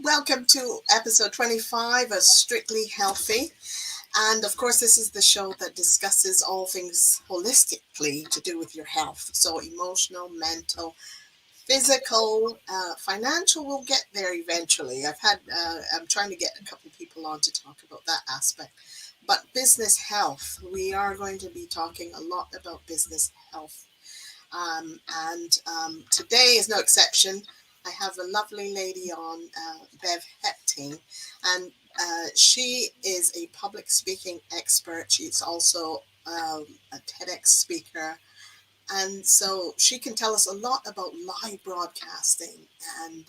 Welcome to episode 25 of Strictly Healthy. And of course, this is the show that discusses all things holistically to do with your health. So emotional, mental, physical, financial, we'll get there eventually. I'm trying to get a couple people on to talk about that aspect. But business health, we are going to be talking a lot about business health. And today is no exception. I have a lovely lady on, Bev Hepting, and she is a public speaking expert. She's also a TEDx speaker, and so she can tell us a lot about live broadcasting and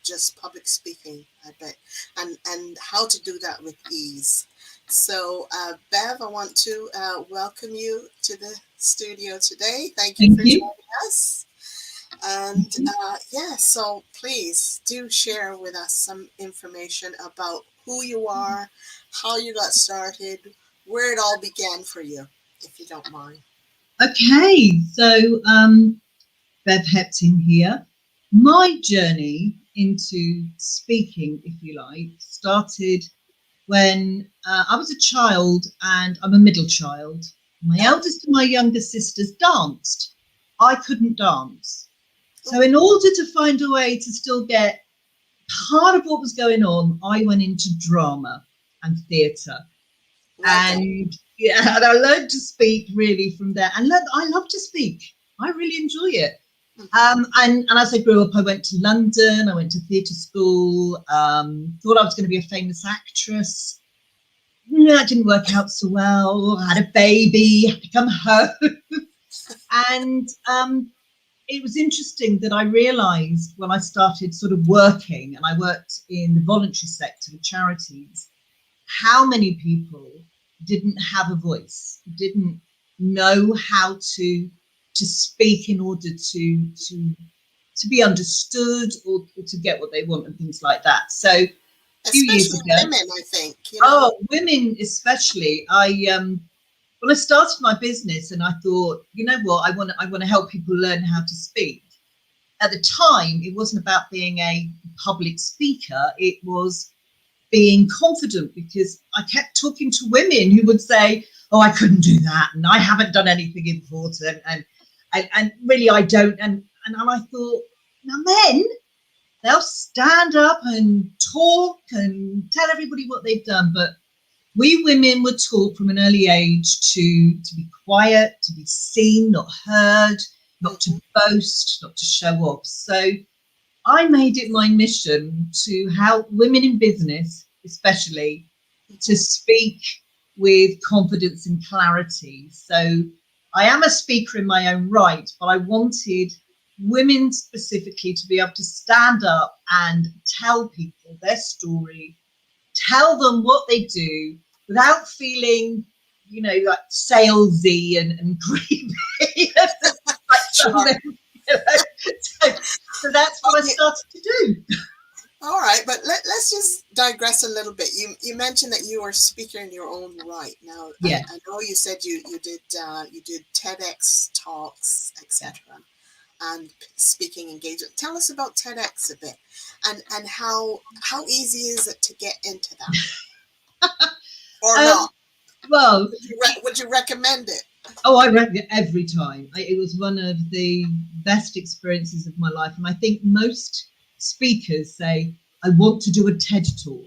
just public speaking, I bet, and how to do that with ease. So, Bev, I want to welcome you to the studio today. Thank you Thank for you. joining us. And yeah, so please do share with us some information about who you are, how you got started, where it all began for you, if you don't mind. Okay, so Bev Hepting here. My journey into speaking, if you like, started when I was a child, and I'm a middle child. My eldest and my younger sisters danced. I couldn't dance. So in order to find a way to still get part of what was going on, I went into drama and theatre. Right then. And yeah, and I learned to speak really from there. And I love to speak. I really enjoy it. And as I grew up, I went to London. I went to theatre school. Thought I was going to be a famous actress. No, that didn't work out so well. I had a baby, had to come home. And it was interesting that I realised when I started sort of working, and I worked in the voluntary sector with charities, how many people didn't have a voice, didn't know how to speak in order to be understood, or to get what they want and things like that. So a few years Especially ago, women, I think, you know. women especially, when I started my business, and I thought, you know what, I want to help people learn how to speak. At the time, it wasn't about being a public speaker, it was being confident, because I kept talking to women who would say, oh, I couldn't do that, and I haven't done anything important, and really I don't. And I thought, now men, they'll stand up and talk and tell everybody what they've done, but we women were taught from an early age to be quiet, to be seen, not heard, not to boast, not to show off. So I made it my mission to help women in business, especially, to speak with confidence and clarity. So I am a speaker in my own right, but I wanted women specifically to be able to stand up and tell people their story, tell them what they do without feeling, like salesy and creepy. Sure. So that's what I started to do. All right, but let's just digress a little bit. You mentioned that you are a speaker in your own right. Now, Yeah. I know you said you did TEDx talks, etc., and speaking engagement. Tell us about TEDx a bit, and how easy is it to get into that, or not? Well, Would you recommend it? Oh, I read it every time. It was one of the best experiences of my life. And I think most speakers say, I want to do a TED talk.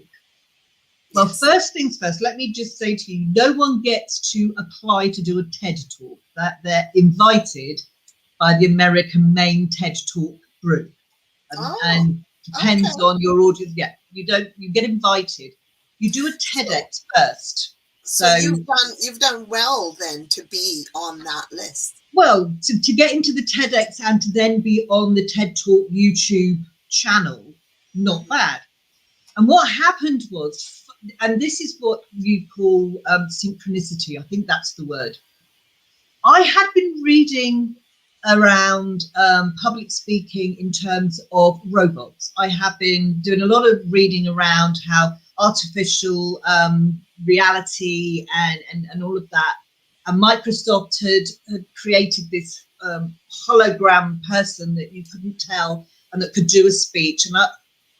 Well, Yes. First things first, let me just say to you, no one gets to apply to do a TED talk. That they're invited by the American main TED talk group. And depends on your audience. Yeah, you get invited. You do a TEDx first. So you've done well then to be on that list. Well, to get into the TEDx and to then be on the TED Talk YouTube channel, not bad. And what happened was, and this is what you call synchronicity, I think that's the word. I had been reading around public speaking in terms of robots. I have been doing a lot of reading around how artificial reality and all of that. And Microsoft had created this hologram person that you couldn't tell and that could do a speech. And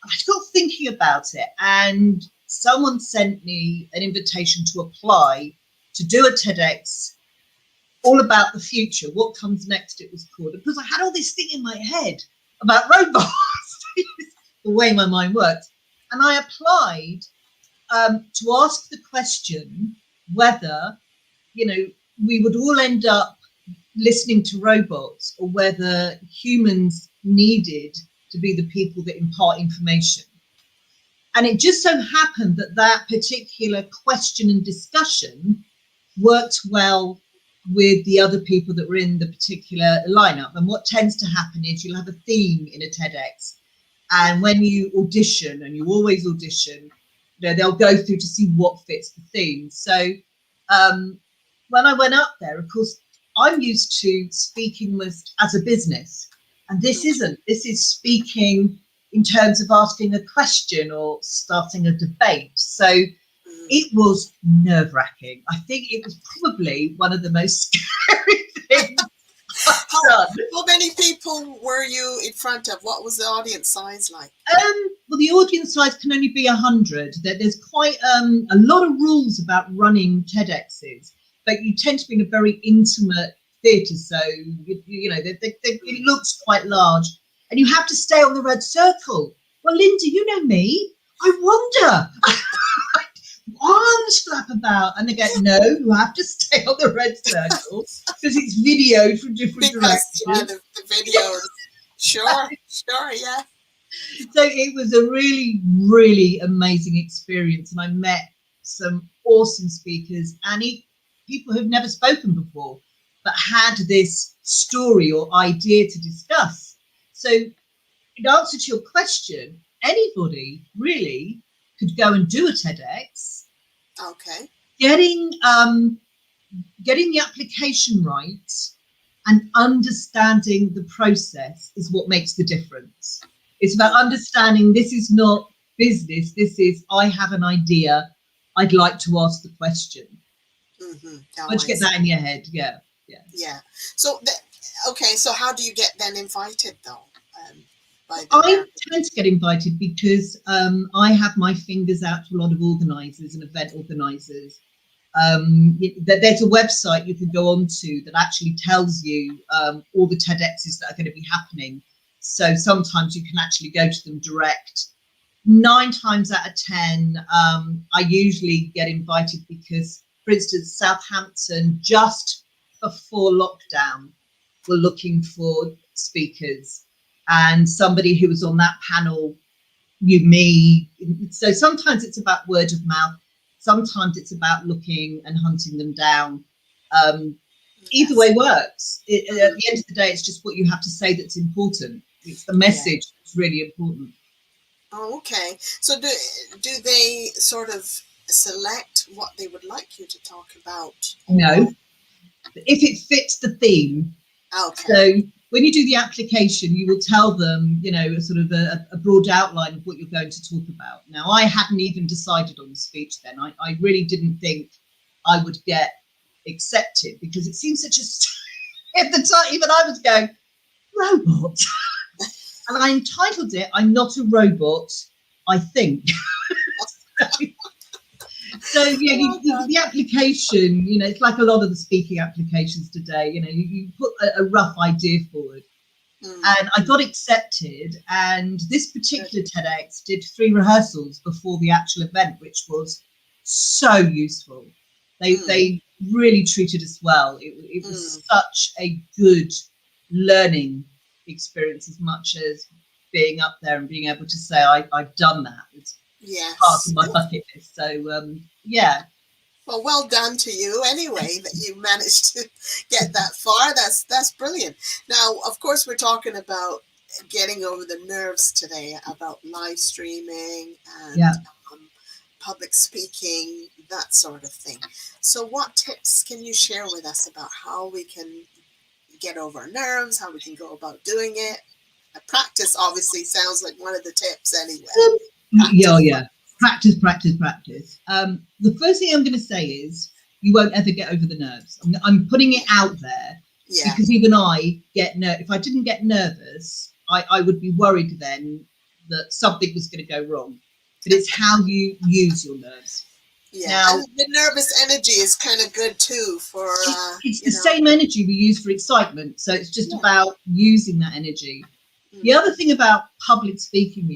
I got thinking about it, and someone sent me an invitation to apply to do a TEDx all about the future. What comes next, it was called. Because I had all this thing in my head about robots, the way my mind works. And I applied to ask the question whether, we would all end up listening to robots, or whether humans needed to be the people that impart information. And it just so happened that that particular question and discussion worked well with the other people that were in the particular lineup. And what tends to happen is you'll have a theme in a TEDx. And when you audition, and you always audition, they'll go through to see what fits the theme. So when I went up there, of course, I'm used to speaking as a business. And this isn't. This is speaking in terms of asking a question or starting a debate. So it was nerve-wracking. I think it was probably one of the most scary things I've done. How many people were you in front of? What was the audience size like? Well, the audience size can only be 100. There's quite a lot of rules about running TEDx's, but you tend to be in a very intimate theatre, so it looks quite large, and you have to stay on the red circle. Well, Linda, you know me. I wonder. Arms flap about, and they go, no, you have to stay on the red circle because it's videoed from different directions. Yeah, the videos. Sure, yeah. So it was a really, really amazing experience, and I met some awesome speakers, and people who've never spoken before, but had this story or idea to discuss. So in answer to your question, anybody really could go and do a TEDx. Okay. Getting the application right and understanding the process is what makes the difference. It's about understanding this is not business. This is, I have an idea. I'd like to ask the question. Mm-hmm. Once you get that in your head, yeah. So, so how do you get then invited though? I tend to get invited because I have my fingers out to a lot of organisers and event organisers. There's a website you can go on to that actually tells you all the TEDx's that are going to be happening. So sometimes you can actually go to them direct. 9 times out of 10, I usually get invited because, for instance, Southampton, just before lockdown, were looking for speakers. And somebody who was on that panel knew me. So sometimes it's about word of mouth. Sometimes it's about looking and hunting them down. Either way works. At the end of the day, it's just what you have to say that's important. It's the message that's really important. Oh, okay. So do they sort of select what they would like you to talk about? No. If it fits the theme. Okay. So when you do the application, you will tell them, sort of a broad outline of what you're going to talk about. Now, I hadn't even decided on the speech then. I really didn't think I would get accepted because it seemed such a... At the time, even I was going, robot. And I entitled it, I'm Not a Robot, I Think. So the application, it's like a lot of the speaking applications today. You put a rough idea forward, and I got accepted. And this particular TEDx did 3 rehearsals before the actual event, which was so useful. They really treated us well. It was such a good learning experience, as much as being up there and being able to say I've done that. It's part of my bucket list. So well done to you anyway that you managed to get that far. That's brilliant. Now, of course, we're talking about getting over the nerves today, about live streaming and public speaking, that sort of thing. So what tips can you share with us about how we can get over our nerves, how we can go about doing it? Practice obviously sounds like one of the tips anyway. Practice. The first thing I'm going to say is you won't ever get over the nerves. I'm putting it out there because even I get nervous. If I didn't get nervous, I would be worried then that something was going to go wrong, but it's how you use your nerves. Yeah, Now, and the nervous energy is kind of good too for, it's the same energy we use for excitement. So it's just Yeah. about using that energy. The other thing about public speaking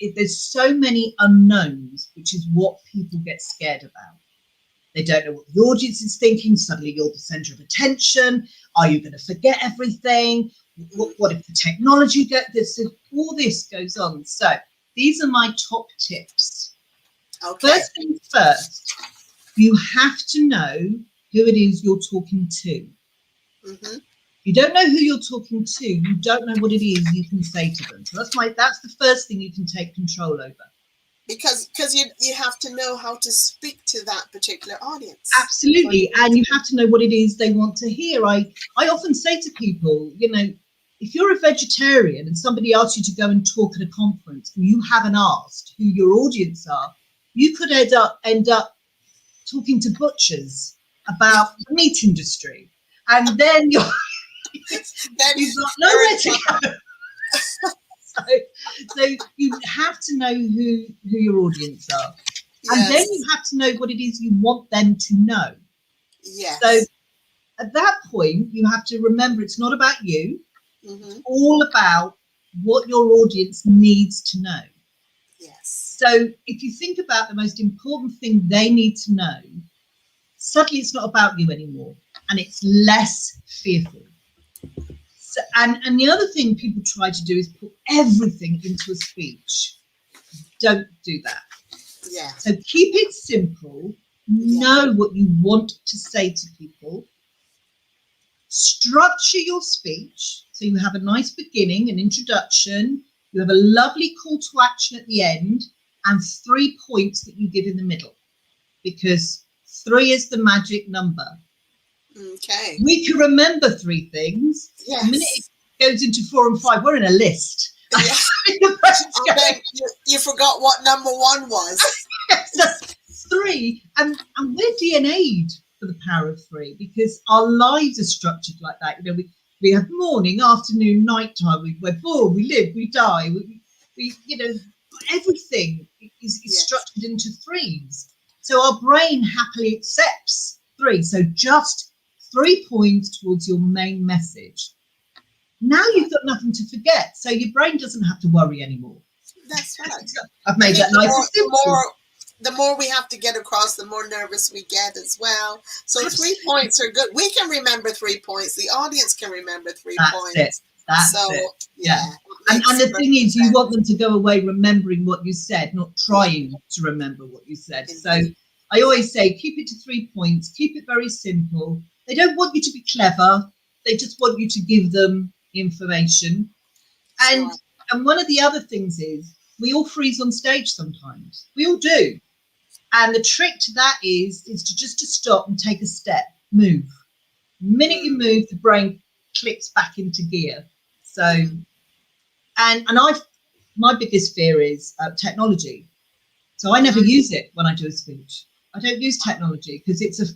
is there's so many unknowns, which is what people get scared about. They don't know what the audience is thinking. Suddenly you're the center of attention. Are you going to forget everything? What if the technology gets this? All this goes on. So these are my top tips. Okay. First things first, you have to know who it is you're talking to. Mm-hmm. You don't know who you're talking to, you don't know what it is you can say to them. So that's the first thing you can take control over. Because you have to know how to speak to that particular audience. Absolutely, and you have to know what it is they want to hear. I often say to people, if you're a vegetarian and somebody asks you to go and talk at a conference and you haven't asked who your audience are, you could end up talking to butchers about the meat industry, and then you've got nowhere to go. So you have to know who your audience are. Yes. And then you have to know what it is you want them to know. Yes. So at that point, you have to remember it's not about you. Mm-hmm. It's all about what your audience needs to know. Yes. So if you think about the most important thing they need to know, suddenly it's not about you anymore, and it's less fearful. So, and the other thing people try to do is put everything into a speech. Don't do that. Yeah. So keep it simple. Know what you want to say to people. Structure your speech so you have a nice beginning, an introduction. You have a lovely call to action at the end, and 3 points that you give in the middle, because 3 is the magic number. Okay. We can remember 3 things. Yes. The minute it goes into 4 and 5, we're in a list. Yeah. Then you forgot what number 1 was. So 3, and we're DNA'd for the power of 3, because our lives are structured like that. We have morning, afternoon, nighttime. We're born, we live, we die. We everything is structured into 3s. So our brain happily accepts 3. So just 3 points towards your main message. Now you've got nothing to forget, so your brain doesn't have to worry anymore. That's right. I've made that nice and simple. The more we have to get across, the more nervous we get as well. So 3 points are good. We can remember 3 points. The audience can remember 3 points. That's it. Yeah. And the thing is, you want them to go away remembering what you said, not trying to remember what you said. So I always say, keep it to 3 points. Keep it very simple. They don't want you to be clever. They just want you to give them information. And one of the other things is, we all freeze on stage sometimes. We all do. And the trick to that is to stop and take a step, move. The minute you move, the brain clicks back into gear. So, my biggest fear is technology. So I never use it when I do a speech. I don't use technology because it's a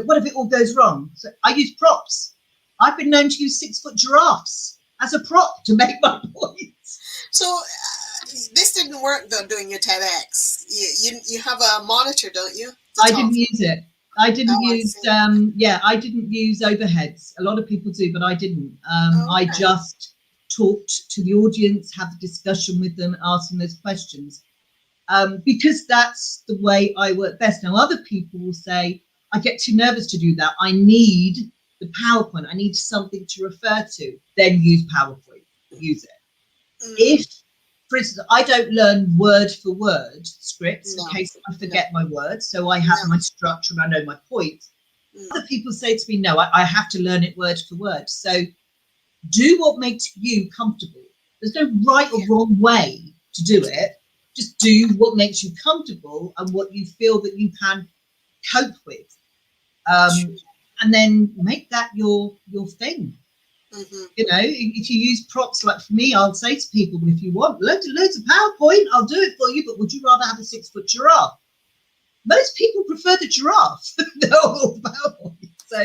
what if it all goes wrong? So I use props. I've been known to use 6-foot giraffes as a prop to make my points. So this didn't work though, doing your TEDx. You have a monitor, don't you? I didn't use it. I didn't use I didn't use overheads. A lot of people do, but I didn't. I just talked to the audience, had the discussion with them, asked them those questions. Because that's the way I work best. Now other people will say, I get too nervous to do that. I need the PowerPoint. I need something to refer to. Then use PowerPoint. Use it. If, for instance, I don't learn word for word scripts in case I forget my words, so I have my structure and I know my points. Other people say to me, no, I have to learn it word for word. So do what makes you comfortable. There's no right or wrong way to do it. Just do what makes you comfortable and what you feel that you can cope with. And then make that your thing. If you use props, like for me, I'll say to people, well, if you want loads of PowerPoint, I'll do it for you, but would you rather have a 6-foot giraffe? Most people prefer the giraffe. No PowerPoint. So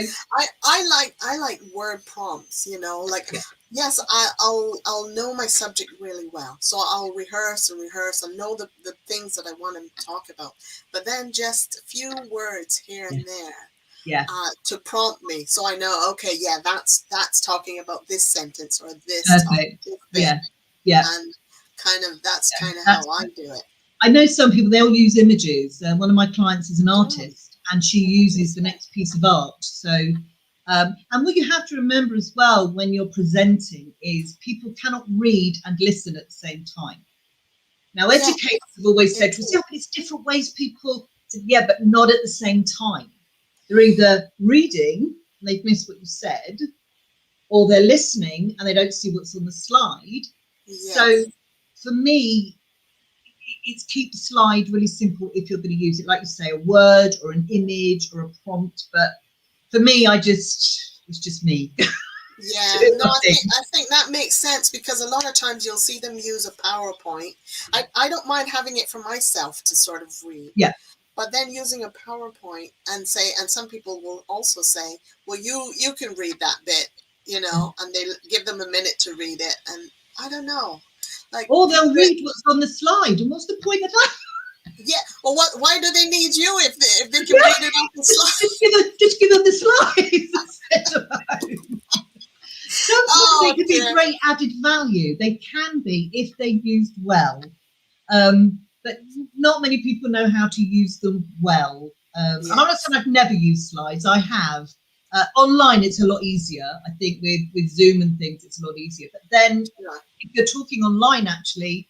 I like word prompts, like yeah, yes, I'll know my subject really well. So I'll rehearse and rehearse and know the things that I want to talk about. But then just a few words here yeah, and there yeah, to prompt me so I know, okay, yeah, that's talking about this sentence or this topic, perfect. this bit. Yeah, yeah, And that's yeah. kind of how That's. I do it. I know some people, they'll use images. One of my clients is an Mm, artist and she uses the interesting. next piece of art. So, and what you have to remember as well when you're presenting is people cannot read and listen at the same time. Now, Yeah, educators have always said to us, indeed. yeah, but it's different ways people, said, yeah, but not at the same time. They're either reading and they've missed what you said, or they're listening and they don't see what's on the slide. So Yes. for me, it's keep the slide really simple if you're going to use it, like you say, a word or an image or a prompt. But for me, it's just me. Yeah, Doing no, nothing. I think that makes sense because a lot of times you'll see them use a PowerPoint. I don't mind having it for myself to sort of read, Yeah. but then using a PowerPoint and say, and some people will also say, well, you can read that bit, and they give them a minute to read it, and I don't know, like Or they'll people. read what's on the slide. And what's the point of that? Yeah, well, why do they need you if they can read it off the just slide? give them the slides and send them home. Sometimes they Oh can be dear. great added value. They can be if they're used well. But not many people know how to use them well. And I'm not Yes. saying I've never used slides. I have. Online, it's a lot easier. I think with Zoom and things, it's a lot easier. But then, Sure. if you're talking online, actually,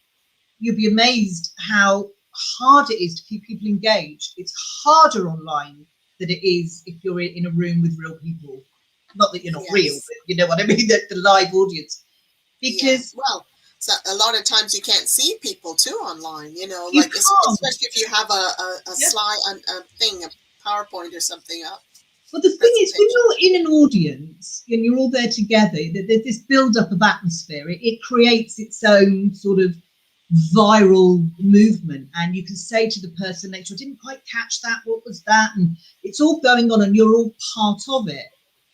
you'll be amazed how hard it is to keep people engaged. It's harder online than it is if you're in a room with real people. Not that you're not real, Yes. but you know what I mean, the live audience. Yeah. Because Well, so a lot of times you can't see people too online, you like can't. especially if you have a Yeah. slide, a thing, a PowerPoint or something up, Well, the thing is, when presentation. you're in an audience and you're all there together, there's this build-up of atmosphere. It creates its own sort of viral movement, and you can say to the person next to you, "I didn't quite catch that. What was that?" And it's all going on, and you're all part of it.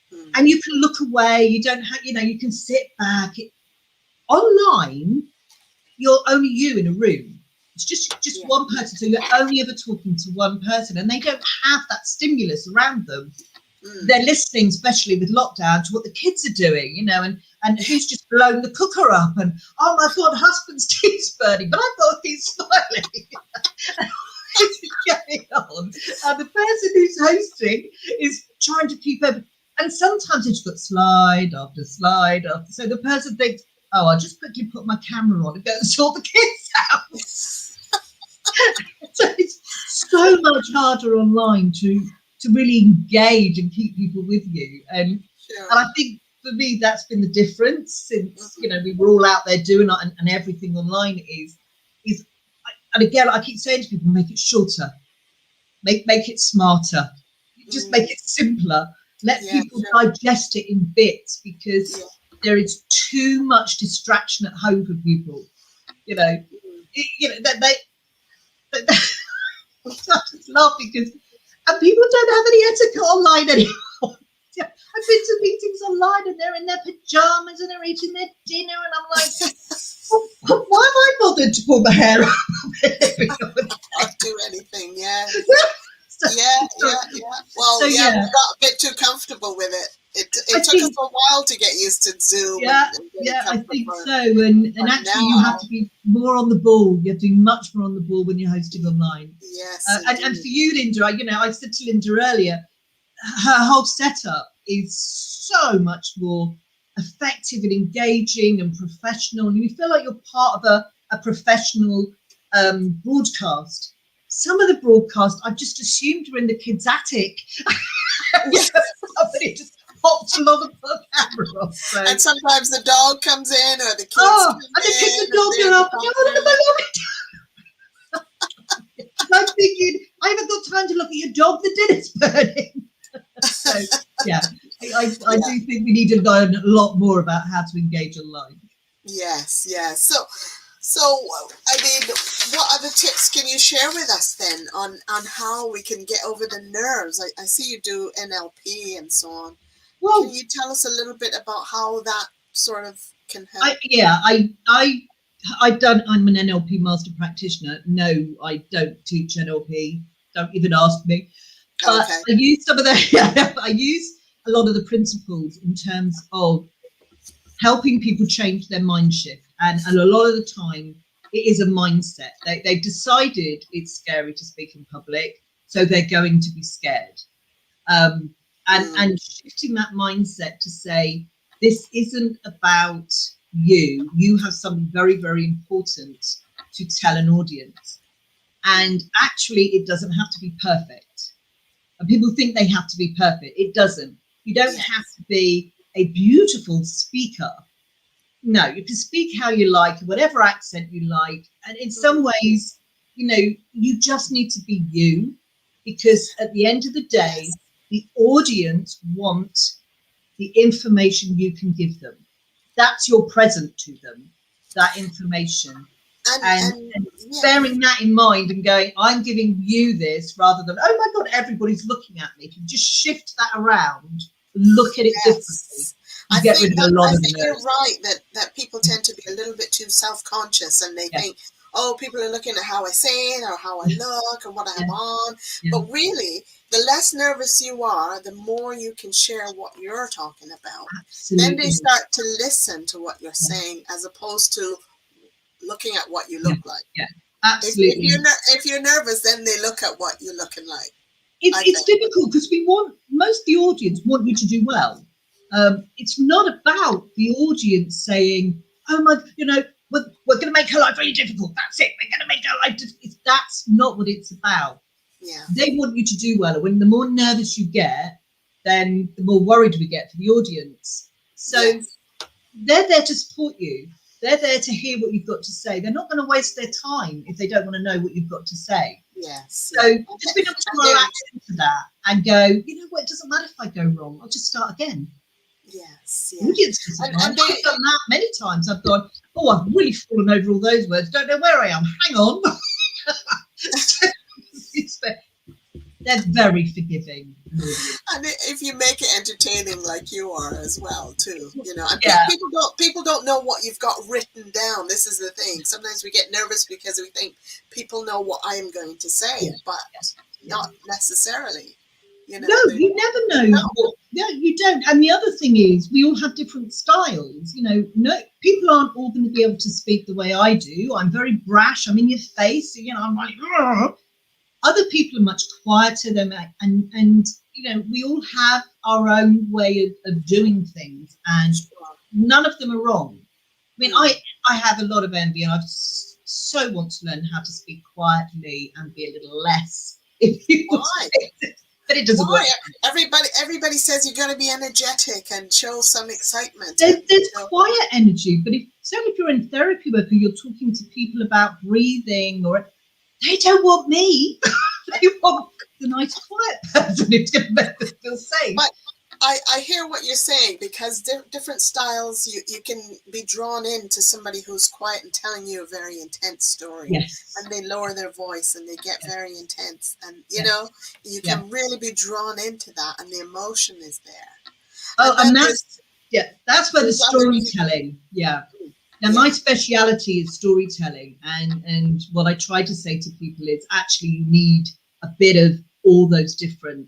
Hmm. And you can look away. You don't have, you can sit back. Online, you're only you in a room. It's just Yeah. one person, so you're only ever talking to one person, and they don't have that stimulus around them. Mm. They're listening, especially with lockdown, to what the kids are doing, and who's just blown the cooker up, and oh my god, husband's tea's burning, but I thought he's smiling. This is going on, and the person who's hosting is trying to keep everything. And sometimes it's got slide after slide after. So the person thinks, oh, I'll just quickly put my camera on and go and sort the kids out. So it's so much harder online to really engage and keep people with you. And Sure. I think for me that's been the difference since Hmm. we were all out there doing it, and everything online is and again I keep saying to people, make it shorter, make it smarter, just make Mm. it simpler, let Yeah. people Sure. digest it in bits, because Yeah. there is too much distraction at home for people. You know, Mm. they I just laugh because and people don't have any etiquette online anymore. Yeah, I've been to meetings online and they're in their pajamas and they're eating their dinner, and I'm like, well, why have I bothered to pull my hair up? Or do anything. Yes. so, Yeah, so, yeah, yeah. Well, so yeah, we yeah, got a bit too comfortable with it. I It took us think a while to get used to Zoom yeah, and getting yeah, I think comfortable. so. And But actually, you have now, to be more on the ball. You have to be much more on the ball when you're hosting online. yes, And indeed. for you, Linda, I said to Linda earlier, her whole setup is so much more effective and engaging and professional, and you feel like you're part of a professional broadcast. Some of the broadcasts I just assumed were in the kids' attic. Somebody just popped along and put a camera on. So, And sometimes the dog comes in or the kids oh, come and they pick in the and they're in dog the up and go, oh, look at bathroom. my dog. I'm thinking, I haven't got time to look at your dog, the dinner's burning. So yeah, I Yeah. do think we need to learn a lot more about how to engage online. Yes, yes. So So, I mean, what other tips can you share with us then on how we can get over the nerves? I see you do NLP and so on. Can Well, you tell us a little bit about how that sort of can help? I yeah, I've done. I'm an NLP master practitioner. No, I don't teach NLP. Don't even ask me. But Okay. I use some of the. I use a lot of the principles in terms of helping people change their mind shift, and a lot of the time it is a mindset. They've decided it's scary to speak in public, so they're going to be scared. um, Mm, and shifting that mindset to say this isn't about you. You have something very, very important to tell an audience, and mm. actually it doesn't have to be perfect. And people think they have to be perfect. It doesn't. You don't have Yes. to be a beautiful speaker. No, you can speak how you like, whatever accent you like. And in some Mm, ways, you just need to be you, because at the end of the day, yes. the audience want the information you can give them. That's your present to them, that information. And And yeah. bearing that in mind and going, I'm giving you this rather than, oh my God, everybody's looking at me. If you just shift that around, look at it differently, Yes. you get rid of a lot I of the think you're nerves. right that people tend to be a little bit too self-conscious and they Yeah, think, oh, people are looking at how I say it or how I look or what I yeah, have on. yeah, But really, the less nervous you are, the more you can share what you're talking about. Then they absolutely. start to listen to what you're Yeah, saying as opposed to looking at what you yeah, look like. yeah, If absolutely. if you're nervous, then they look at what you're looking like, I It's think. difficult because we want most of the audience want you to do well. It's not about the audience saying, "Oh my, we're going to make her life really difficult. That's it. We're going to make her life difficult." That's not what it's about. Yeah. They want you to do well. And when the more nervous you get, then the more worried we get for the audience. So Yes. they're there to support you. They're there to hear what you've got to say. They're not going to waste their time if they don't want to know what you've got to say. Yes. Yeah. So just being able to And they're relax into that and go, you know what, it doesn't matter if I go wrong, I'll just start again. yes. The Yeah. audience doesn't mind. And they I've done that many times. I've gone, oh, I've really fallen over all those words, don't know where I am. Hang on. So they're very forgiving, an audience. And if you make it entertaining like you are as well too, and Yeah, people don't know what you've got written down. This is the thing. Sometimes we get nervous because we think people know what I am going to yeah, say, but yeah, yeah. not necessarily. No, They you never know no. what. No, you don't. And the other thing is, we all have different styles. No, people aren't all going to be able to speak the way I do. I'm very brash. I'm in your face. I'm like, "Argh." Other people are much quieter than that, and we all have our own way of doing things, and Sure. none of them are wrong. I mean, Mm. I have a lot of envy, and so want to learn how to speak quietly and be a little less if people Why? say it, but it doesn't work. Why? Everybody says you're going to be energetic and show some excitement, There's, and there's quiet certainly if you're in therapy work or you're talking to people about breathing, or they don't want me. They want the nice quiet person who's going to make them feel safe. but I hear what you're saying because different styles you can be drawn into somebody who's quiet and telling you a very intense story, Yes, and they lower their voice and they get yeah, very intense, and yeah, you yeah. can really be drawn into that, and the emotion is there. Oh, And and then that's where the there's other people. storytelling. Yeah. Now, Yeah. my speciality is storytelling, and what I try to say to people is actually you need a bit of all those different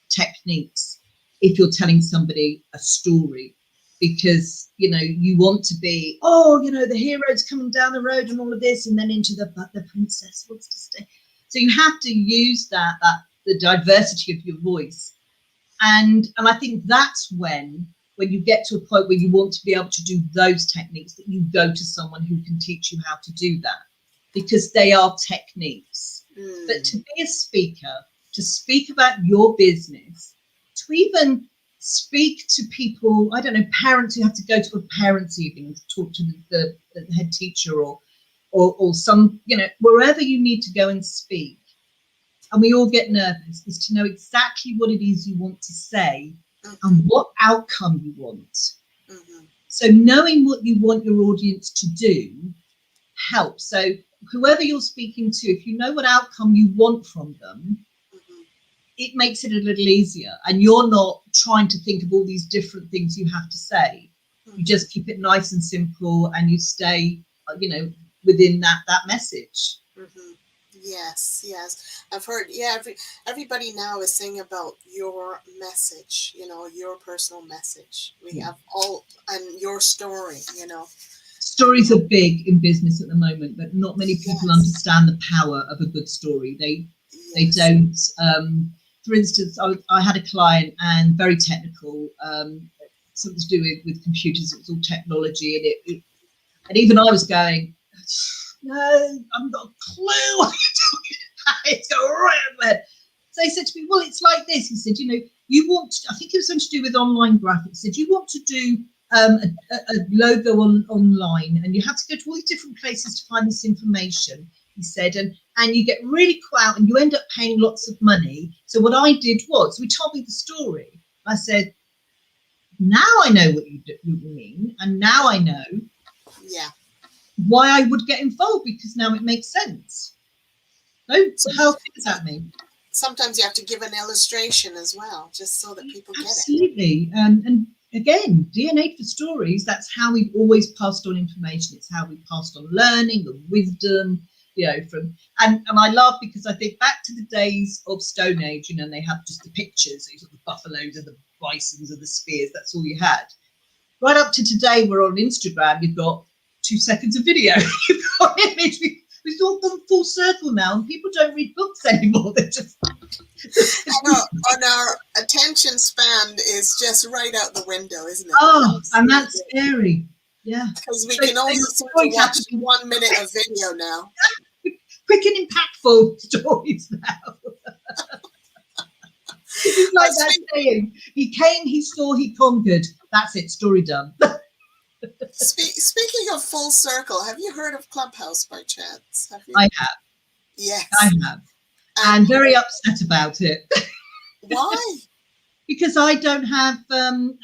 techniques if you're telling somebody a story, because you want to be, oh, the hero's coming down the road and all of this, and then into but the princess wants to stay. So you have to use that the diversity of your voice, and I think that's when you get to a point where you want to be able to do those techniques, that you go to someone who can teach you how to do that, because they are techniques. But Mm, to be a speaker, to speak about your business, to even speak to people, I don't know, parents who have to go to a parents' evening to talk to the head teacher, or some, wherever you need to go and speak, and we all get nervous, is to know exactly what it is you want to say and mm-hmm, what outcome you want. mm-hmm, So knowing what you want your audience to do helps. So whoever you're speaking to, if you know what outcome you want from them, Mm-hmm. it makes it a little easier, and you're not trying to think of all these different things you have to say. You Mm-hmm. just keep it nice and simple, and you stay, within that message. Mm-hmm. Yes, yes. I've heard, yeah, everybody now is saying about your message, your personal message. We Yeah. have all, and your story, and Stories are big in business at the moment, but not many people yes, understand the power of a good story. They yes. don't. For instance, I had a client, and very technical, something to do with computers. It was all technology, and even I was going, no, I'm not a clue what you're talking about. It's got right over my head. So he said to me, well, it's like this. He said, you want to, I think it was something to do with online graphics. He said, you want to do a logo online, and you have to go to all these different places to find this information. He said, and you get really quiet, and you end up paying lots of money. So what I did was, we told me the story. I said, now I know what you mean, and now I know Yeah. why I would get involved, because now it makes sense. Oh, So how good is that mean? sometimes you have to give an illustration as well, just so that people get it. Absolutely. And again, DNA for stories, that's how we've always passed on information. It's how we passed on learning and wisdom, and I laugh because I think back to the days of Stone Age, and they have just the pictures, these are the buffaloes and the bisons and the spears, that's all you had. Right up to today, we're on Instagram, you've got 2 seconds of video, you've got an image. We've all gone full circle now, and people don't read books anymore. They're just And our attention span is just right out the window, isn't it? and that's scary. Yeah. Because we So can only seem to watch 1 minute of video now. quick and impactful stories now. It's like that saying, he came, he saw, he conquered. That's it, story done. Speaking of full circle, have you heard of Clubhouse by chance? Have you? I have. Yes. I have. And very upset about it. Why? Because I don't have an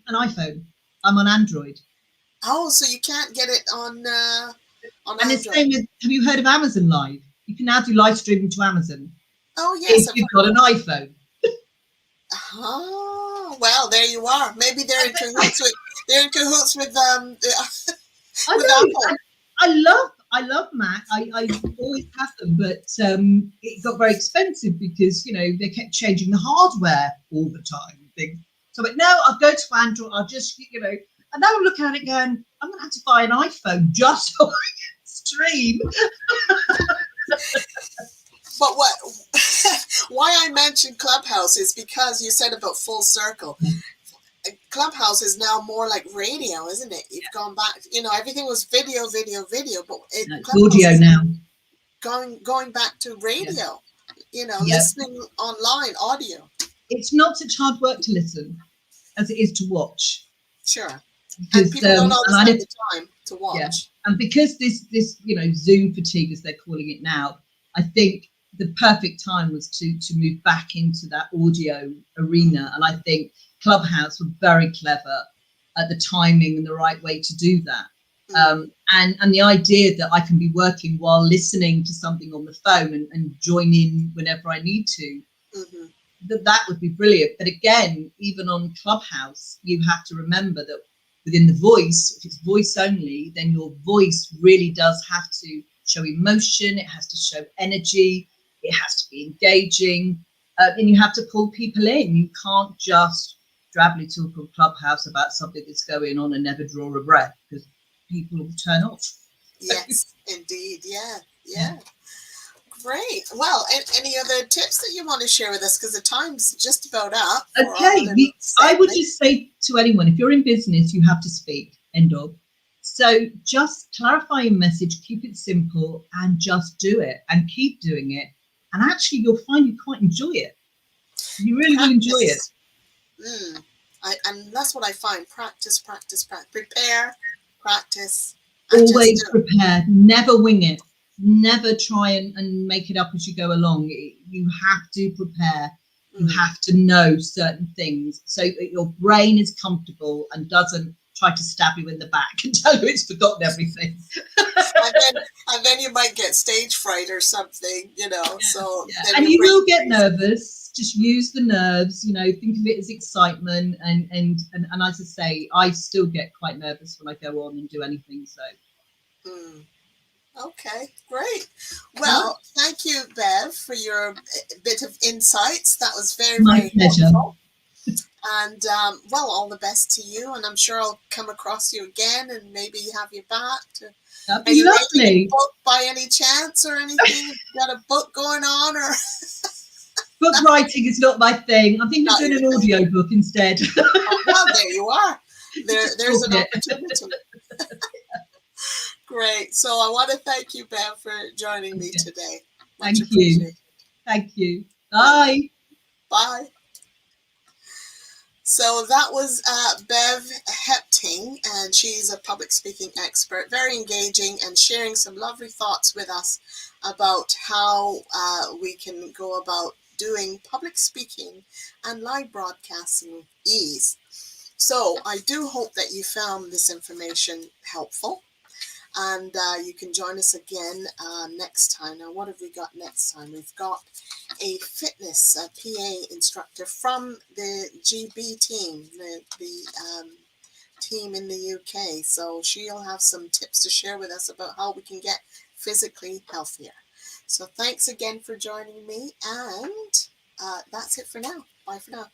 iPhone. I'm on Android. Oh, so you can't get it on And Android. it's the same with, have you heard of Amazon Live? You can now do live streaming to Amazon. Oh, yes. If you've got an iPhone. Oh, well, there you are. Maybe they're in cahoots with I with know. Apple. I love Mac. I always have them, but it got very expensive because they kept changing the hardware all the time. So I'm like, no, I'll go to Android. I'll just and now I'm looking at it going, I'm gonna have to buy an iPhone just so I can stream. But why I mentioned Clubhouse is because you said about full circle. Clubhouse is now more like radio, isn't it? You've gone back, everything was video, but It's audio now. Going back to radio, listening online, audio. It's not such hard work to listen as it is to watch. Sure. Because, and people don't always have the time to watch. Yeah. And because this Zoom fatigue, as they're calling it now, I think the perfect time was to move back into that audio arena. And I think Clubhouse were very clever at the timing and the right way to do that. And the idea that I can be working while listening to something on the phone and join in whenever I need to, that would be brilliant. But again, even on Clubhouse, you have to remember that within the voice, if it's voice only, then your voice really does have to show emotion, it has to show energy, it has to be engaging, and you have to pull people in. You can't just drably talk on Clubhouse about something that's going on and never draw a breath, because people will turn off. Yes, indeed. Yeah. Great. Well, any other tips that you want to share with us? Because the time's just about up. Okay. I would just say to anyone, if you're in business, you have to speak. End of. So just clarify your message, keep it simple, and just do it and keep doing it. And actually, you'll find you quite enjoy it. You really will enjoy it. And that's what I find. Practice. Prepare, practice. Always prepare. Never wing it. Never try and make it up as you go along. You have to prepare. You have to know certain things so that your brain is comfortable and doesn't try to stab you in the back and tell you it's forgotten everything. And then you might get stage fright or something, so Yeah. then And your you brain will get freezes. nervous. Just use the nerves, think of it as excitement. And as I say, I still get quite nervous when I go on and do anything. So, Hmm. Okay, great. right. Well, thank you, Bev, for your bit of insights. That was very, My very pleasure. helpful. And well, all the best to you. And I'm sure I'll come across you again and maybe have you back. That'd Are be you writing a lovely. book by any chance or anything? Got a book going on or Book writing is not my thing. I'm thinking of not doing your an thing? audio book instead. Oh, well, there you are. Just There's talk an it. opportunity. Great. So I want to thank you, Bev, for joining me Okay. today. Much Thank you. appreciated. Thank you. You're welcome. Bye. Bye. So that was Bev Hepting, and she's a public speaking expert, very engaging and sharing some lovely thoughts with us about how we can go about doing public speaking and live broadcasting with ease. So I do hope that you found this information helpful. And you can join us again next time. Now, what have we got next time? We've got a fitness PA instructor from the GB team, the team in the UK. So she'll have some tips to share with us about how we can get physically healthier. So thanks again for joining me. And that's it for now. Bye for now.